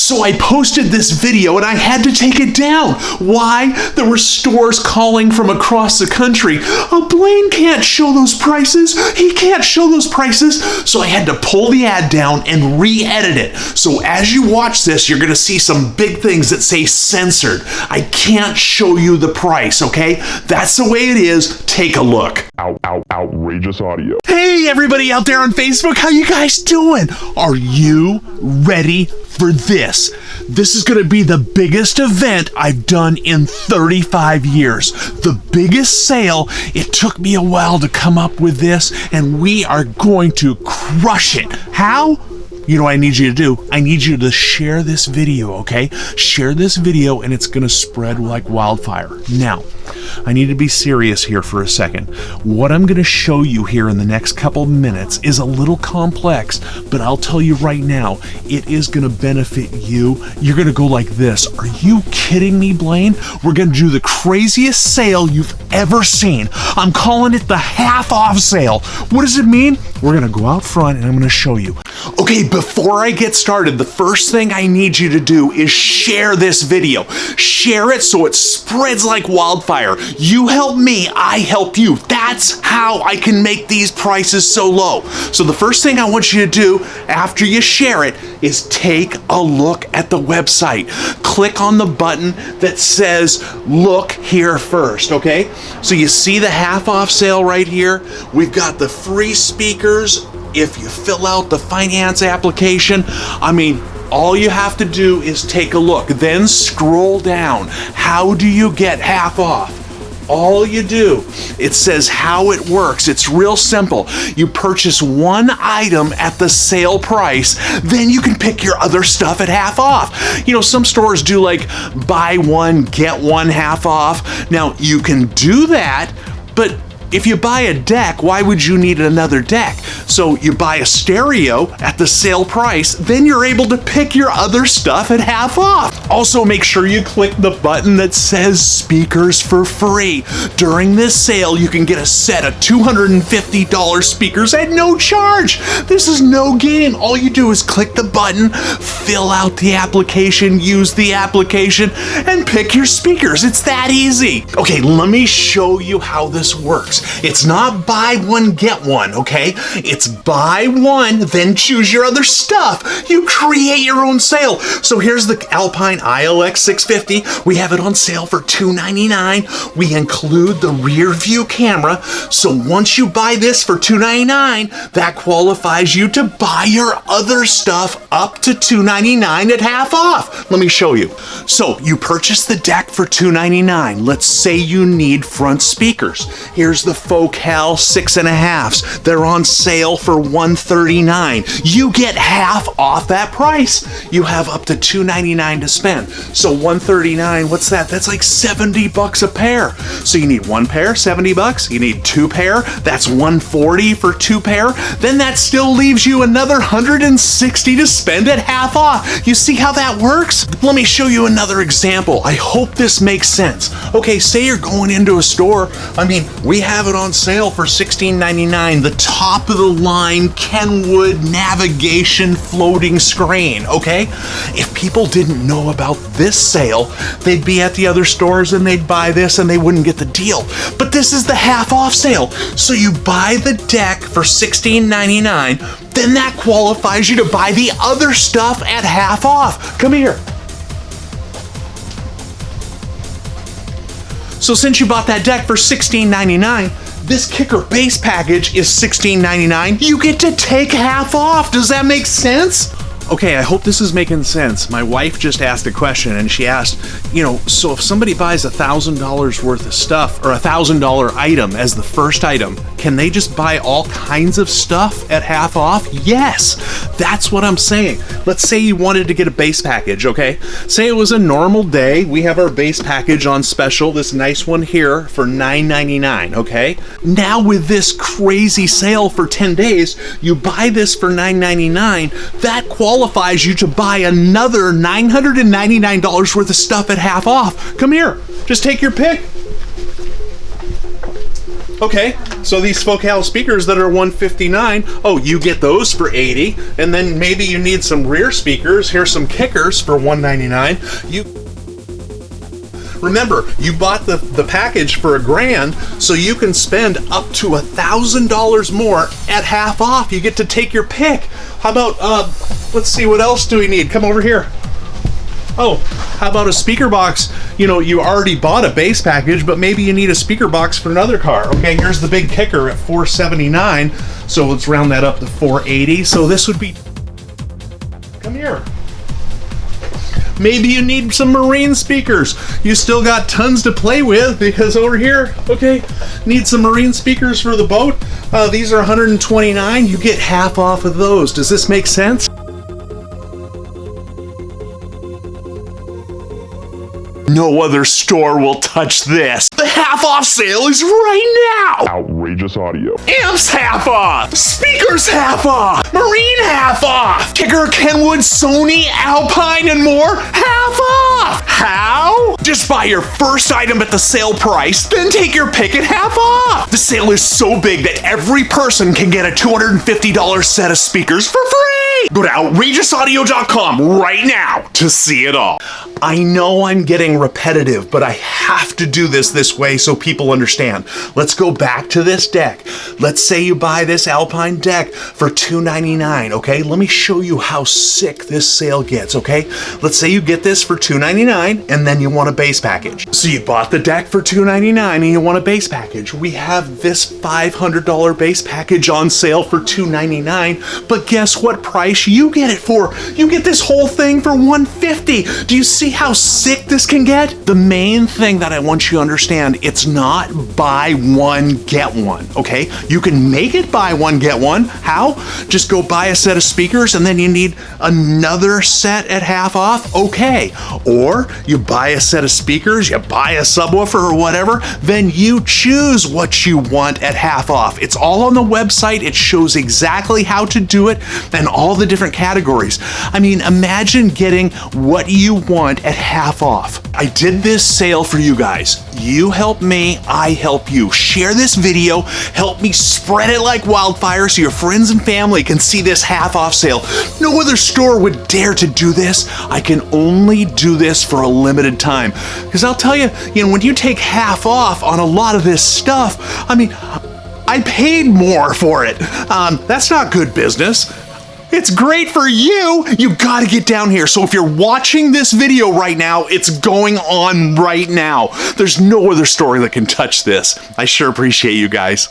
So I posted this video and I had to take it down. Why? There were stores calling from across the country. Oh, Blane can't show those prices. He can't show those prices. So I had to pull the ad down and re-edit it. So as you watch this, you're going to see some big things that say censored. I can't show you the price, okay? That's the way it is. Take a look. Outrageous audio. Hey, everybody out there on Facebook, how you guys doing? Are you ready for this? This is going to be the biggest event I've done in 35 years. The biggest sale. It took me a while to come up with this, and we are going to crush it. How? You know what I need you to do? I need you to share this video, okay? Share this video and it's going to spread like wildfire. Now, I need to be serious here for a second. What I'm going to show you here in the next couple minutes is a little complex, but I'll tell you right now, it is going to benefit you. You're going to go like this. Are you kidding me, Blane? We're going to do the craziest sale you've ever seen. I'm calling it the half-off sale. What does it mean? We're going to go out front and I'm going to show you. Okay, before I get started, the first thing I need you to do is share this video. Share it so it spreads like wildfire. You help me, I help you. That's how I can make these prices so low. So the first thing I want you to do after you share it is take a look at the website. Click on the button that says look here first, okay? So you see the half off sale right here? We've got the free speakers. If you fill out the finance application, all you have to do is take a look, then scroll down. How do you get half off? All you do, it says how it works. It's real simple. You purchase one item at the sale price, then you can pick your other stuff at half off. You know, some stores do like buy one, get one half off. Now, you can do that, but if you buy a deck, why would you need another deck? So you buy a stereo at the sale price, then you're able to pick your other stuff at half off. Also, make sure you click the button that says speakers for free. During this sale, you can get a set of $250 speakers at no charge. This is no game. All you do is click the button, fill out the application, use the application, and pick your speakers. It's that easy. Okay, let me show you how this works. It's not buy one, get one, okay? It's buy one, then choose your other stuff. You create your own sale. So here's the Alpine ILX 650. We have it on sale for $299. We include the rear view camera. So once you buy this for $299, that qualifies you to buy your other stuff up to $299 at half off. Let me show you. So you purchase the deck for $299. Let's say you need front speakers. Here's the Focal 6.5s. They're on sale for $139. You get half off that price. You have up to $299 to spend. So $139, what's that? That's like $70 a pair. So you need one pair, $70. You need two pair, that's $140 for two pair. Then that still leaves you another $160 to spend at half off. You see how that works? Let me show you another example. I hope this makes sense. Okay, say you're going into a store. We have it on sale for $16.99. The top of the line Kenwood navigation floating screen, okay? If people didn't know about this sale, they'd be at the other stores and they'd buy this and they wouldn't get the deal. But this is the half off sale. So you buy the deck for $16.99, then that qualifies you to buy the other stuff at half off. Come here. So since you bought that deck for $16.99, this kicker base package is $16.99. You get to take half off. Does that make sense? Okay, I hope this is making sense. My wife just asked a question and she asked, so if somebody buys $1,000 worth of stuff or $1,000 item as the first item, can they just buy all kinds of stuff at half off? Yes, that's what I'm saying. Let's say you wanted to get a base package, okay? Say it was a normal day. We have our base package on special, this nice one here for $9.99, okay? Now with this crazy sale for 10 days, you buy this for $9.99, that qualifies you to buy another $999 worth of stuff at half off. Come here, just take your pick. Okay, so these Focal speakers that are $159, oh, you get those for $80, and then maybe you need some rear speakers. Here's some kickers for $199. Remember, you bought the package for $1,000, so you can spend up to $1,000 more at half off. You get to take your pick. How about, let's see, what else do we need? Come over here. Oh, how about a speaker box? You know, you already bought a bass package, but maybe you need a speaker box for another car. Okay, here's the big kicker at $479, so let's round that up to $480. So this would be, come here. Maybe you need some marine speakers. You still got tons to play with because over here, okay, need some marine speakers for the boat. These are $129. You get half off of those. Does this make sense? No other store will touch this. The half off sale is right now. Outrageous audio. Amps half off. Speakers half off. Marine half off. Kicker, Kenwood, Sony, Alpine, and more half off. How? Just buy your first item at the sale price, then take your pick at half off. The sale is so big that every person can get a $250 set of speakers for free. Go to outrageousaudio.com right now to see it all. I know I'm getting repetitive, but I have to do this way so people understand. Let's go back to this deck. Let's say you buy this Alpine deck for $299, okay? Let me show you how sick this sale gets, okay? Let's say you get this for $299 and then you want a bass package. So you bought the deck for $299 and you want a bass package. We have this $500 bass package on sale for $299, but guess what price you get it for? You get this whole thing for $150. Do you see how sick this can get? The main thing that I want you to understand, it's not buy one, get one, okay? You can make it buy one, get one. How? Just go buy a set of speakers and then you need another set at half off, okay. Or you buy a set of speakers, you buy a subwoofer or whatever, then you choose what you want at half off. It's all on the website. It shows exactly how to do it and all the different categories. I mean, imagine getting what you want at half off. I did this sale for you guys. You help me, I help you. Share this video, help me spread it like wildfire so your friends and family can see this half off sale. No other store would dare to do this. I can only do this for a limited time. Because I'll tell you, when you take half off on a lot of this stuff, I mean, I paid more for it. That's not good business. It's great for you. You gotta get down here. So if you're watching this video right now, it's going on right now. There's no other store that can touch this. I sure appreciate you guys.